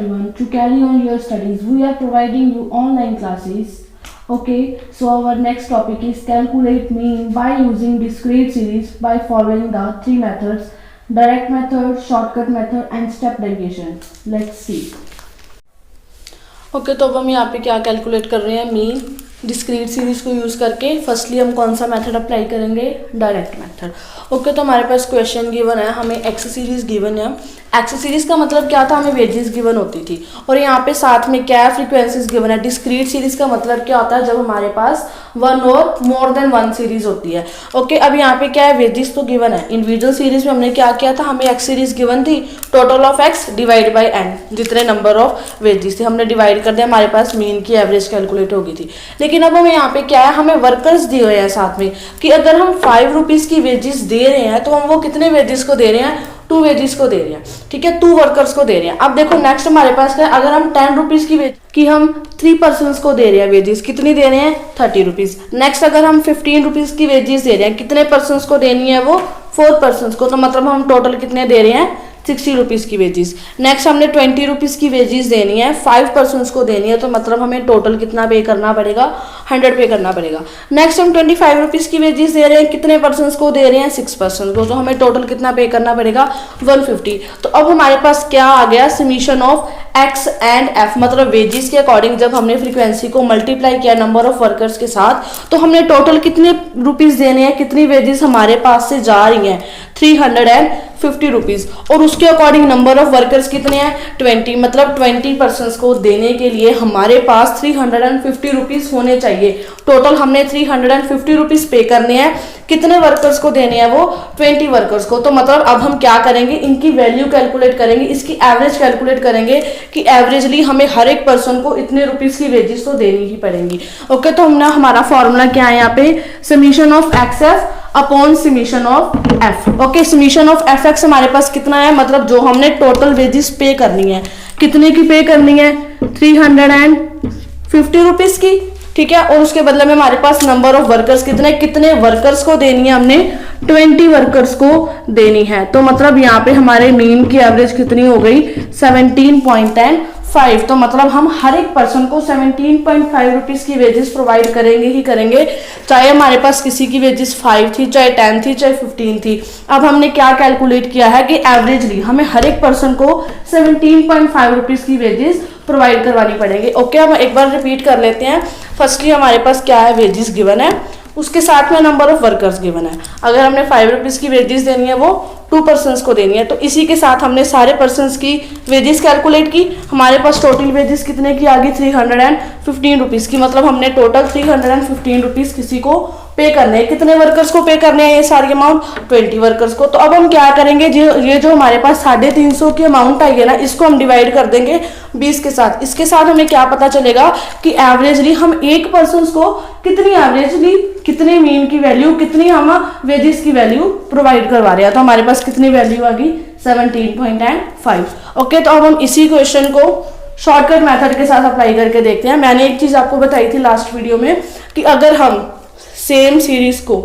everyone. To carry on your studies, we are providing you online classes. Okay, so our next topic is calculate mean by using discrete series by following the three methods: direct method, shortcut method and step derivation. Let's see. Okay तो अब हम यहाँ पे क्या calculate कर रहे हैं, mean discrete series को यूज़ करके। फर्स्टली हम कौन सा मेथड अप्लाई करेंगे, डायरेक्ट मेथड। ओके तो हमारे पास क्वेश्चन गिवन है, हमें एक्स सीरीज गिवन है। एक्स सीरीज का मतलब क्या था, हमें वेजेस गिवन होती थी और यहाँ पे साथ में क्या फ्रीक्वेंसीज गिवन है। डिस्क्रीट सीरीज का मतलब क्या होता है, जब हमारे पास वन और मोर देन वन सीरीज होती है। ओके अब यहाँ पे क्या है, वेजेस तो गिवन है। इंडिविजुअल सीरीज में हमने क्या किया था, हमें एक्स सीरीज गिवन थी, total of X divide by N, जितने नंबर ऑफ वेजेस थे हमने डिवाइड कर दिया, हमारे पास मीन की एवरेज कैलकुलेट हो गई थी। लेकिन अब हमें यहाँ पे क्या है, हमें वर्कर्स दिए हुए हैं साथ में कि अगर हम 5 रुपीज़ की वेजेस दे रहे हैं तो हम वो कितने वेजेस को दे रहे हैं, 2 वेजेस को दे रहे हैं। ठीक है, 2 वर्कर्स को दे रहे हैं। अब देखो नेक्स्ट हमारे पास क्या है, अगर हम 10 रुपीज़ की हम 3 पर्सनस को दे रहे हैं वेजेस, कितनी दे रहे हैं, 30 रुपीज़। नेक्स्ट अगर हम 15 रुपीज़ की वेजेस दे रहे हैं, कितने पर्सनस को देनी है, वो 4 पर्सनस को, तो मतलब हम टोटल कितने दे रहे हैं, 60 रुपीज़ की वेजेस। नेक्स्ट हमने 20 रुपीज़ की वेजेस देनी है, 5 पर्सनस को देनी है, तो मतलब हमें टोटल कितना पे करना पड़ेगा, 100 पे करना पड़ेगा। नेक्स्ट हम 25 रुपीज़ की वेजेस दे रहे हैं, कितने पर्सनस को दे रहे हैं, 6 पर्सन को, तो हमें टोटल कितना पे करना पड़ेगा, 150। तो अब हमारे पास क्या आ गया, summation of x and F, मतलब वेजेस के अकॉर्डिंग जब हमने फ्रीक्वेंसी को मल्टीप्लाई किया नंबर ऑफ वर्कर्स के साथ, तो हमने टोटल कितने रुपीज़ देने हैं, कितनी वेजेस हमारे पास से जा रही हैं, 350 रुपीज़। और उसके अकॉर्डिंग नंबर ऑफ वर्कर्स कितने हैं, 20, मतलब 20 पर्सनस को देने के लिए हमारे पास 350 रुपीज़ होने चाहिए। टोटल हमने 350 रुपीज़ पे करने हैं, कितने वर्कर्स को देने हैं, वो 20 वर्कर्स को। तो मतलब अब हम क्या करेंगे, इनकी वैल्यू कैलकुलेट करेंगे, इसकी एवरेज कैलकुलेट करेंगे कि एवरेजली हमें हर एक पर्सन को इतने रुपीज़ की वेजेस तो देनी ही पड़ेंगी। ओके तो हमने हमारा फॉर्मूला क्या है यहाँ पे, summation of x F upon summation of F. Okay summation of F x हमारे पास कितना है, मतलब जो हमने टोटल वेजेस पे करनी है, कितने की पे करनी है, 350 रुपीज़ की। ठीक है, और उसके बदले में हमारे पास नंबर ऑफ वर्कर्स कितने वर्कर्स को देनी है, हमने 20 वर्कर्स को देनी है। तो मतलब यहाँ पे हमारे मीन की एवरेज कितनी हो गई, 17.5। तो मतलब हम हर एक पर्सन को 17.5 रुपीज़ की वेजेस प्रोवाइड करेंगे ही करेंगे, चाहे हमारे पास किसी की वेजेस 5 थी, चाहे 10 थी, चाहे 15 थी। अब हमने क्या कैलकुलेट किया है कि एवरेजली हमें हर एक पर्सन को 17.5 रुपीज़ की वेजेस प्रोवाइड करवानी पड़ेगी। ओके हम एक बार रिपीट कर लेते हैं। फर्स्टली हमारे पास क्या है, वेजेस गिवन है, उसके साथ में नंबर ऑफ वर्कर्स गिवन है। अगर हमने 5 रुपीज़ की वेजेस देनी है, वो 2 पर्सनस को देनी है, तो इसी के साथ हमने सारे पर्सनस की वेजेस कैलकुलेट की। हमारे पास टोटल वेजेस कितने की आ गई, 315 रुपीज़ की, मतलब हमने टोटल 315 रुपीज़ किसी को पे करने हैं। कितने वर्कर्स को पे करने हैं, ये सारी अमाउंट 20 वर्कर्स को। तो अब हम क्या करेंगे, ये जो हमारे पास 350 की अमाउंट आई है ना, इसको हम डिवाइड कर देंगे 20 के साथ। इसके साथ हमें क्या पता चलेगा कि एवरेजली हम एक पर्सन को कितनी एवरेजली कितने मीन की वैल्यू, कितनी हम वेजेस की वैल्यू प्रोवाइड करवा रहे हैं। तो हमारे पास कितनी वैल्यू आ गई, 17.5। ओके तो अब हम इसी क्वेश्चन को शॉर्टकट मेथड के साथ अप्लाई करके देखते हैं। मैंने एक चीज आपको बताई थी लास्ट वीडियो में कि अगर हम सेम सीरीज को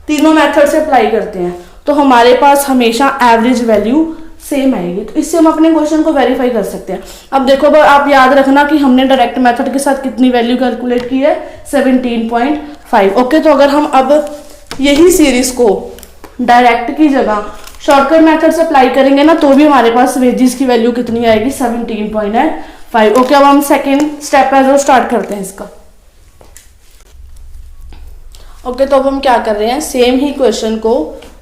तीनों मेथड से अप्लाई करते हैं तो हमारे पास हमेशा एवरेज वैल्यू सेम आएगी। तो इससे हम अपने क्वेश्चन को वेरीफाई कर सकते हैं। अब देखो आप याद रखना कि हमने डायरेक्ट मेथड के साथ कितनी वैल्यू कैलकुलेट की है, 17.5। ओके तो अगर हम अब यही सीरीज को डायरेक्ट की जगह शॉर्टकट मेथड से अप्लाई करेंगे ना, तो भी हमारे पास वेजेस की वैल्यू कितनी आएगी, 17.5। ओके अब हम सेकेंड स्टेप है जो स्टार्ट करते हैं इसका। ओके तो अब हम क्या कर रहे हैं, सेम ही क्वेश्चन को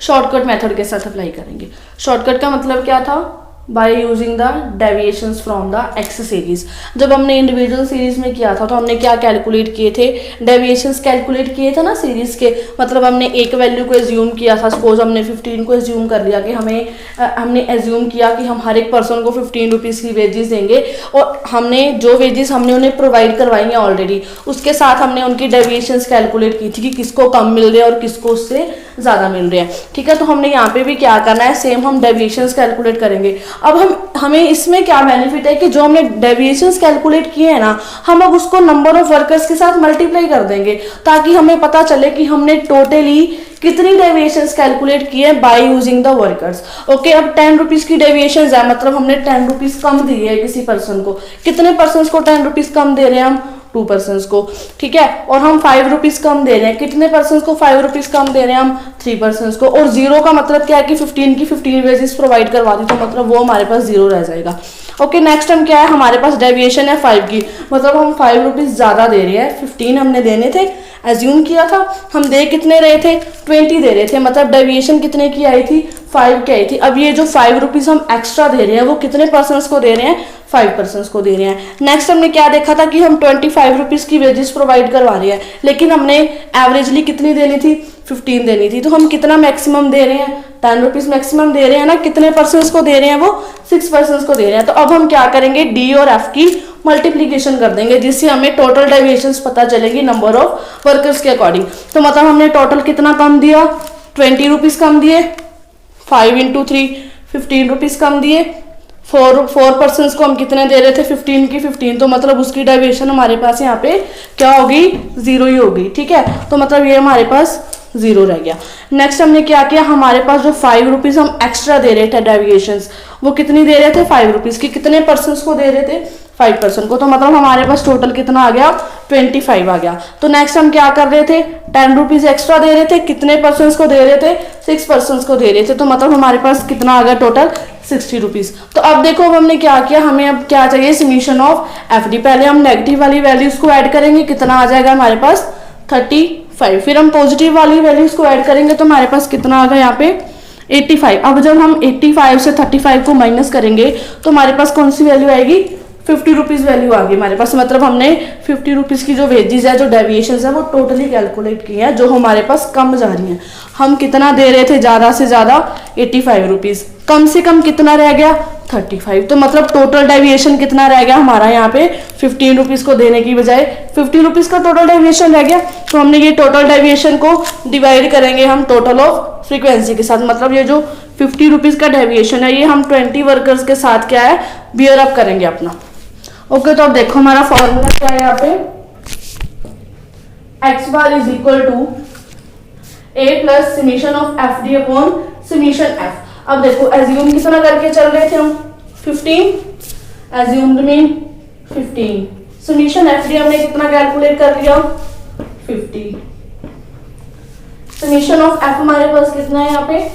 शॉर्टकट मेथड के साथ अप्लाई करेंगे। शॉर्टकट का मतलब क्या था, by using the deviations from the x series. जब हमने इंडिविजुअल सीरीज में किया था तो हमने क्या कैलकुलेट किए थे, डेविएशंस कैलकुलेट किए थे ना सीरीज के। मतलब हमने एक वैल्यू को एज्यूम किया था, सपोज हमने 15 को एज्यूम कर लिया कि हमने एज्यूम किया कि हम हर एक पर्सन को 15 रुपीज़ की वेजेस देंगे, और हमने जो वेजेस हमने उन्हें प्रोवाइड करवाई हैं ऑलरेडी, उसके साथ हमने उनकी डेविएशंस कैलकुलेट की थी कि किसको कम मिल रहे हैं और किसको उससे ज़्यादा मिल रहे हैं। ठीक है, तो हमने यहाँ पे भी क्या करना है, सेम हम डेविएशंस कैलकुलेट करेंगे। अब हमें इसमें क्या बेनिफिट है कि जो हमने डेविएशंस कैलकुलेट किए हैं ना, हम अब उसको नंबर ऑफ वर्कर्स के साथ मल्टीप्लाई कर देंगे ताकि हमें पता चले कि हमने टोटली कितनी डेविएशंस कैलकुलेट किए हैं by using the workers. Okay, अब 10 रुपीज की डेविएशंस है, मतलब हमने 10 रुपीज कम दिए है किसी पर्सन को। कितने पर्सन को 10 रुपीज कम दे रहे हैं हम? 2 पर्सन को। ठीक है, और हम 5 रुपीज कम दे रहे हैं। कितने पर्सन को 5 रुपीज कम दे रहे हैं हम? 3 पर्सन को। और जीरो का मतलब क्या है कि 15 की 15 वेजेस प्रोवाइड करवा दी, तो मतलब वो हमारे पास जीरो रह जाएगा। ओके, नेक्स्ट हम क्या है, हमारे पास डेविएशन है 5 की, मतलब हम 5 रुपीज ज्यादा दे रहे हैं। 15 हमने देने थे, एज्यूम किया था, हम दे कितने रहे थे? 20 दे रहे थे, मतलब डेविएशन कितने की आई थी? 5 की आई थी। अब ये जो 5 रुपीज हम एक्स्ट्रा दे रहे हैं वो कितने पर्सन को दे रहे हैं? 5 पर्सन को दे रहे हैं। नेक्स्ट हमने क्या देखा था कि हम 25 रुपीज की वेजेस प्रोवाइड करवा रहे हैं, लेकिन हमने एवरेजली कितनी देनी थी? 15 देनी थी। तो हम कितना मैक्सिमम दे रहे हैं? 10 रुपीज मैक्सिमम दे रहे हैं ना। कितने पर्सन को दे रहे हैं? वो 6 पर्सन को दे रहे हैं। तो अब हम क्या करेंगे, डी और एफ की मल्टीप्लीकेशन कर देंगे, जिससे हमें टोटल डेविएशंस पता चलेगी नंबर ऑफ वर्कर्स के अकॉर्डिंग। तो मतलब हमने टोटल कितना कम दिया? 20 रुपीज कम दिए। 5 इंटू 3 15 रुपीज कम दिए। 4 पर्सन को हम कितने दे रहे थे? 15 की 15, तो मतलब उसकी डेविएशन हमारे पास यहाँ पे क्या होगी? 0 ही होगी। ठीक है, तो मतलब ये हमारे पास 0 रह गया। नेक्स्ट हमने क्या किया, हमारे पास जो 5 रुपीज हम एक्स्ट्रा दे रहे थे डेविएशंस, वो कितनी दे रहे थे? 5 रुपीज की। कितने पर्सन को दे रहे थे? 5 पर्सन को। तो मतलब हमारे पास टोटल कितना आ गया? 25 आ गया। तो नेक्स्ट हम क्या कर रहे थे, 10 रुपीज एक्स्ट्रा दे रहे थे। कितने पर्सन को दे रहे थे? 6 पर्सन को दे रहे थे। तो मतलब हमारे पास कितना आ गया टोटल? 60 रुपीज। तो अब देखो अब हमने क्या किया, हमें अब क्या चाहिए? Summation of FD. पहले हम नेगेटिव वाली वैल्यूज को ऐड करेंगे, कितना आ जाएगा हमारे पास? 35। फिर हम पॉजिटिव वाली वैल्यूज को ऐड करेंगे, तो हमारे पास कितना आ गया यहाँ पे? 85। अब जब हम 85 से 35 को माइनस करेंगे तो हमारे पास कौन सी वैल्यू आएगी? 50 रुपीज वैल्यू आ गई हमारे पास। मतलब हमने 50 रुपीज की जो वेजेस है, जो डेविएशंस है, वो टोटली कैलकुलेट की है, जो हमारे पास कम जा रही हैं। हम कितना दे रहे थे? ज्यादा से ज्यादा 85 रुपीज। कम से कम कितना रह गया? 35। तो मतलब टोटल डेविएशन कितना रह गया हमारा यहाँ पे? 15 रुपीज को देने की बजाय 50 रुपीज का टोटल डेविएशन रह गया। तो हमने ये टोटल डेविएशन को डिवाइड करेंगे हम टोटल ऑफ फ्रीक्वेंसी के साथ। मतलब ये जो 50 रुपीज का डेविएशन है, ये हम 20 वर्कर्स के साथ क्या है? बियर अप करेंगे अपना। ओके, तो अब देखो हमारा फॉर्मूला क्या है यहाँ पे, X bar is equal to A plus summation of F D upon summation F. अब देखो एज्यूम कितना करके चल रहे थे हम? 15, assumed mean 15। Summation F D हमने कितना कैलकुलेट कर लिया? 50। समीशन ऑफ एफ हमारे पास कितना है यहाँ पे?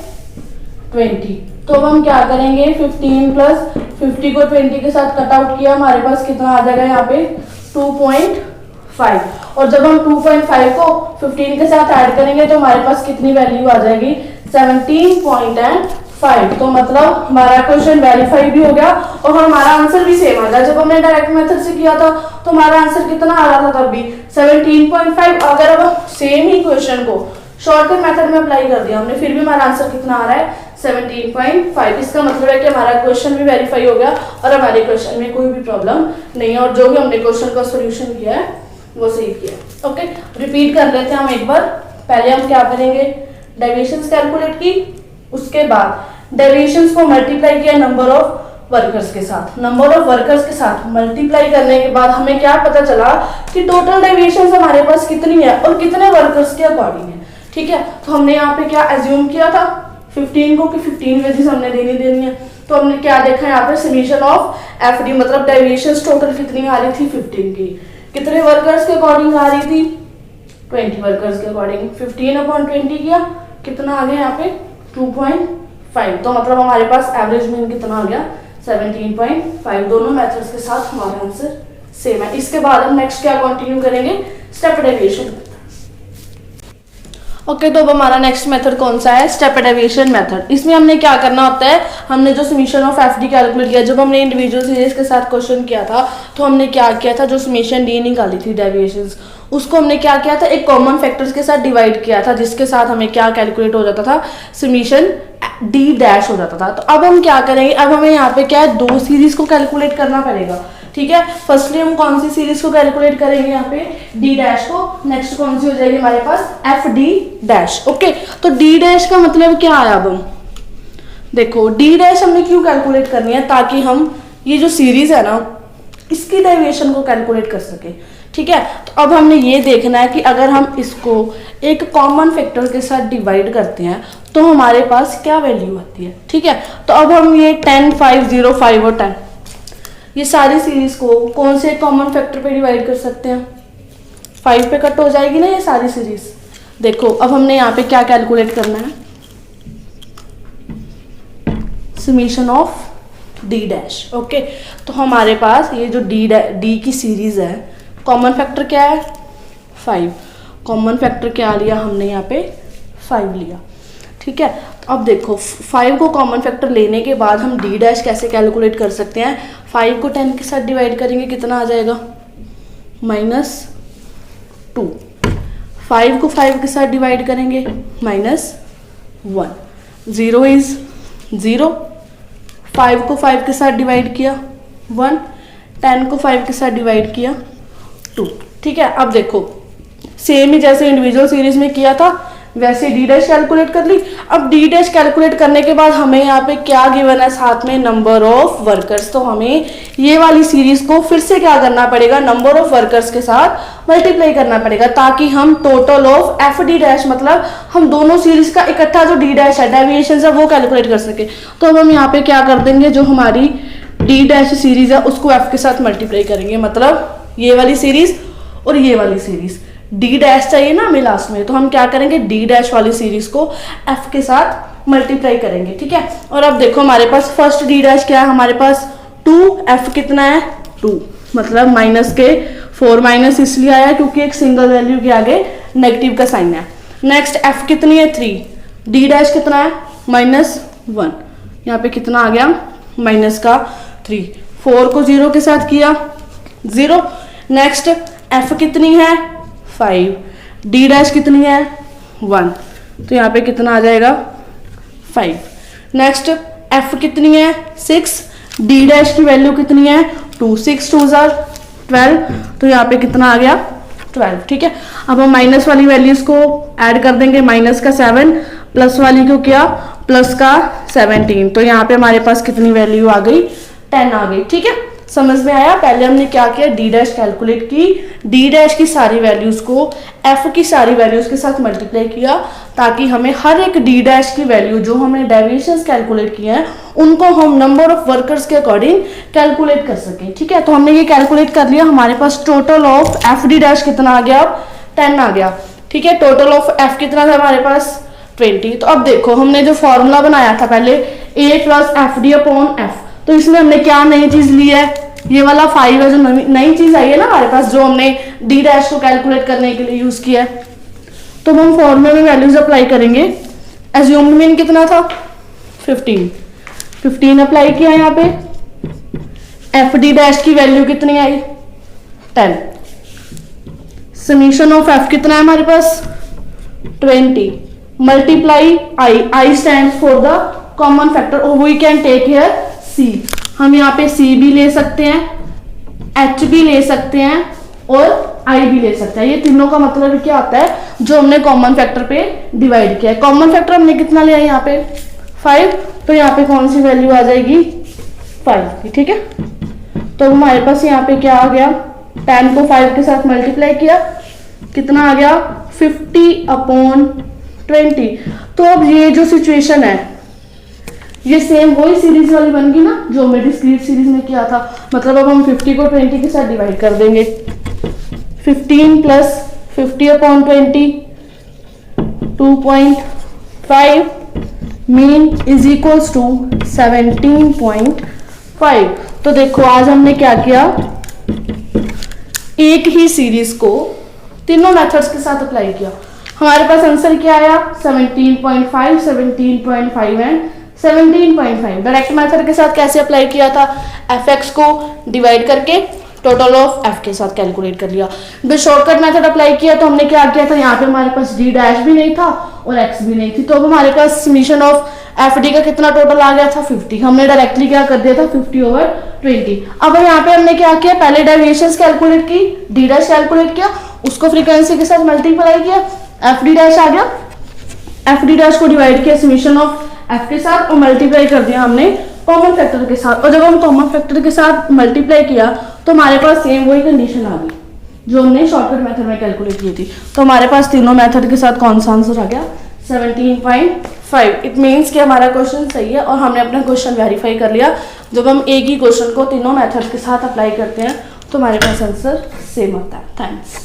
20। तो अब हम क्या करेंगे, 15 प्लस 50 को 20 के साथ कट आउट किया, हमारे पास कितना आ जाएगा यहाँ पे? 2.5। और जब हम 2.5 को 15 के साथ ऐड करेंगे तो हमारे पास कितनी वैल्यू आ जाएगी? 17.5। तो मतलब हमारा क्वेश्चन वेरीफाई भी हो गया और हमारा आंसर भी सेम आ गया। जब हमने डायरेक्ट मेथड से किया था तो हमारा आंसर कितना आ रहा था तब भी? 17.5। अगर अब सेम ही क्वेश्चन को शॉर्टकट मेथड में अप्लाई कर दिया हमने, फिर भी हमारा आंसर कितना आ रहा है? 17.5। इसका मतलब है कि हमारा क्वेश्चन भी वेरीफाई हो गया और हमारे क्वेश्चन में कोई भी प्रॉब्लम नहीं है, और जो भी हमने क्वेश्चन का सॉल्यूशन किया है वो सही किया है। ओके, रिपीट कर लेते हैं हम एक बार। पहले हम क्या करेंगे, डेविएशंस कैलकुलेट की, उसके बाद डेविएशंस को मल्टीप्लाई किया नंबर ऑफ वर्कर्स के साथ। नंबर ऑफ वर्कर्स के साथ मल्टीप्लाई करने के बाद हमें क्या पता चला कि टोटल डेविएशंस हमारे पास कितनी है और कितने वर्कर्स के अकॉर्डिंग है। ठीक है, तो हमने यहाँ पे क्या एज्यूम किया था 15 को कि 15 वेजेस हमने देनी है। तो हमने क्या देखा यहाँ पे, समीशन ऑफ एफडी, मतलब डेविएशंस टोटल कितनी आ रही थी? 15 की। कितने वर्कर्स के अकॉर्डिंग आ रही थी? 20 वर्कर्स के अकॉर्डिंग। 15/20 किया, कितना आ गया यहाँ पे? 2.5। तो मतलब हमारे पास एवरेज मीन कितना आ गया? 17.5। दोनों मेथड्स के साथ हमारा आंसर सेम है। इसके बाद हम नेक्स्ट क्या कंटिन्यू करेंगे, स्टेप डेविएशन। ओके, तो अब हमारा नेक्स्ट मेथड कौन सा है? Step deviation method. इसमें हमने क्या करना होता है, हमने जो summation of F D calculate किया, जब हमने इंडिविजुअल सीरीज के साथ क्वेश्चन किया था तो हमने क्या किया था, जो समीशन डी निकाली थी डेविएशंस, उसको हमने क्या किया था, एक कॉमन फैक्टर्स के साथ डिवाइड किया था, जिसके साथ हमें क्या कैलकुलेट हो जाता था, समीशन डी डैश हो जाता था। तो अब हम क्या करेंगे, अब हमें यहाँ पे क्या है, दो सीरीज को कैलकुलेट करना पड़ेगा। ठीक है। फर्स्टली हम कौन सी सीरीज को कैलकुलेट करेंगे यहाँ पे, डी डैश को। नेक्स्ट कौन सी हो जाएगी हमारे पास, एफ डी डैश। ओके, तो डी डैश का मतलब क्या आया। अब हम देखो डी डैश हमने क्यों कैलकुलेट करनी है, ताकि हम ये जो सीरीज है ना इसकी डेविएशन को कैलकुलेट कर सके। ठीक है, तो अब हमने ये देखना है कि अगर हम इसको एक कॉमन फैक्टर के साथ डिवाइड करते हैं तो हमारे पास क्या वैल्यू आती है। ठीक है, तो अब हम ये 10, 5, 0, 5 और 10 ये सारी सीरीज को कौन से कॉमन फैक्टर पे डिवाइड कर सकते हैं, 5 पे कट हो जाएगी ना ये सारी सीरीज। देखो अब हमने यहाँ पे क्या कैलकुलेट करना है, summation of D dash. Okay, तो हमारे पास ये जो डी की सीरीज है, कॉमन फैक्टर क्या है 5, कॉमन फैक्टर क्या लिया हमने यहाँ पे 5 लिया। ठीक है, तो अब देखो 5 को कॉमन फैक्टर लेने के बाद हम डी डैश कैसे कैलकुलेट कर सकते हैं। 5 को 10 के साथ डिवाइड करेंगे कितना आ जाएगा, -2। 5 को 5 के साथ डिवाइड करेंगे -1। 0 इज 0। 5 को 5 के साथ डिवाइड किया 1, 10 को 5 के साथ डिवाइड किया 2। ठीक है, अब देखो सेम ही जैसे इंडिविजुअल सीरीज में किया था वैसे डी डैश कैलकुलेट कर ली। अब डी डैश कैलकुलेट करने के बाद हमें यहाँ पे क्या गिवन है साथ में, नंबर ऑफ वर्कर्स। तो हमें ये वाली सीरीज को फिर से क्या करना पड़ेगा, नंबर ऑफ वर्कर्स के साथ मल्टीप्लाई करना पड़ेगा, ताकि हम total of F D dash मतलब हम दोनों सीरीज का इकट्ठा जो डी डैश है डेविएशन है वो कैलकुलेट कर सके। तो अब हम यहाँ पे क्या कर देंगे, जो हमारी डी डैश सीरीज है उसको एफ के साथ मल्टीप्लाई करेंगे, मतलब ये वाली सीरीज और ये वाली सीरीज। डी डैश चाहिए ना हमें लास्ट में, तो हम क्या करेंगे, डी डैश वाली सीरीज को एफ के साथ मल्टीप्लाई करेंगे। ठीक है, और अब देखो हमारे पास फर्स्ट डी डैश क्या है, हमारे पास 2, एफ कितना है 2, मतलब माइनस के 4 माइनस इसलिए आया क्योंकि एक सिंगल वैल्यू के आगे नेगेटिव का साइन है। नेक्स्ट एफ कितनी है 3, डी डैश कितना है -1, यहाँ पे कितना आ गया -3। 4 को 0 के साथ किया 0। नेक्स्ट एफ कितनी है 5, डी डैश कितनी है 1, तो यहाँ पे कितना आ जाएगा 5। नेक्स्ट एफ कितनी है 6, डी डैश की वैल्यू कितनी है 2, 6 2 12, तो यहाँ पे कितना आ गया 12। ठीक है, अब हम माइनस वाली वैल्यूज को ऐड कर देंगे, माइनस का 7 प्लस वाली को क्या प्लस का 17, तो यहाँ पे हमारे पास कितनी वैल्यू आ गई 10 आ गई। ठीक है, समझ में आया। पहले हमने क्या किया, डी डैश कैलकुलेट की, डी डैश की सारी वैल्यूज को एफ की सारी वैल्यूज के साथ मल्टीप्लाई किया, ताकि हमें हर एक डी डैश की वैल्यू जो हमने डेविएशंस कैलकुलेट किए हैं उनको हम नंबर ऑफ वर्कर्स के अकॉर्डिंग कैलकुलेट कर सकें। ठीक है, तो हमने ये कैलकुलेट कर लिया, हमारे पास total of F D dash कितना आ गया, 10 आ गया। ठीक है, टोटल ऑफ एफ कितना था हमारे पास 20। तो अब देखो हमने जो फॉर्मूला बनाया था पहले A plus F D upon F, तो इसमें हमने क्या नई चीज ली है, ये वाला 5 है जो नई चीज आई है ना हमारे पास, जो हमने डी डैश को कैलकुलेट करने के लिए यूज किया है। तो हम फॉर्मूले में वैल्यूज अप्लाई करेंगे। एज्यूम्ड मीन कितना था 15 अप्लाई किया यहाँ पे। एफ डी डैश की वैल्यू कितनी आई 10। समीशन ऑफ एफ कितना है हमारे पास 20 multiply I stands for the common factor, we can take here C. हम यहाँ पे सी भी ले सकते हैं, एच भी ले सकते हैं और आई भी ले सकते हैं। ये तीनों का मतलब क्या होता है, जो हमने कॉमन फैक्टर पे डिवाइड किया है। कॉमन फैक्टर हमने कितना लिया है यहाँ पे 5, तो यहाँ पे कौन सी वैल्यू आ जाएगी 5 की। ठीक है, तो हमारे पास यहाँ पे क्या आ गया, 10 को 5 के साथ मल्टीप्लाई किया, कितना आ गया 50/20। तो अब ये जो सिचुएशन है ये सेम वही सीरीज वाली बन गई ना जो हमने डिस्क्रीट सीरीज में किया था। मतलब अब हम 50 को 20 के साथ डिवाइड कर देंगे, 15 plus 50/20 2.5 mean is equals to 17.5। तो देखो आज हमने क्या किया, एक ही सीरीज को तीनों मेथड्स के साथ अप्लाई किया। हमारे पास आंसर क्या आया 17.5, 17.5 एंड 17.5। डायरेक्ट मेथड के साथ कैसे अप्लाई किया था, एफ एक्स को डिवाइड करके टोटल ऑफ एफ के साथ कैलकुलेट कर लिया। फिर शॉर्टकट मेथड अप्लाई किया तो हमने क्या किया था, यहाँ पे हमारे पास डी डैश भी नहीं था और एक्स भी नहीं थी, तो अब हमारे पास समीशन ऑफ एफ डी का कितना टोटल आ गया था 50। हमने डायरेक्टली क्या कर दिया था 50/20। अब यहाँ पे हमने क्या किया, पहले डेविएशंस कैलकुलेट की, डी डैश कैलकुलेट किया, उसको फ्रीक्वेंसी के साथ मल्टीप्लाई किया, एफ डी डैश आ गया, एफ डी डैश को डिवाइड किया समीशन ऑफ एफ के साथ और मल्टीप्लाई कर दिया हमने कॉमन फैक्टर के साथ। और जब हम कॉमन फैक्टर के साथ मल्टीप्लाई किया तो हमारे पास सेम वही कंडीशन आ गई जो हमने शॉर्टकट मेथड में कैलकुलेट की थी। तो हमारे पास तीनों मेथड के साथ कौन सा आंसर आ गया, 17.5। इट मीन्स कि हमारा क्वेश्चन सही है और हमने अपना क्वेश्चन वेरीफाई कर लिया। जब हम एक ही क्वेश्चन को तीनों मेथड के साथ अप्लाई करते हैं तो हमारे पास आंसर सेम आता है। थैंक्स।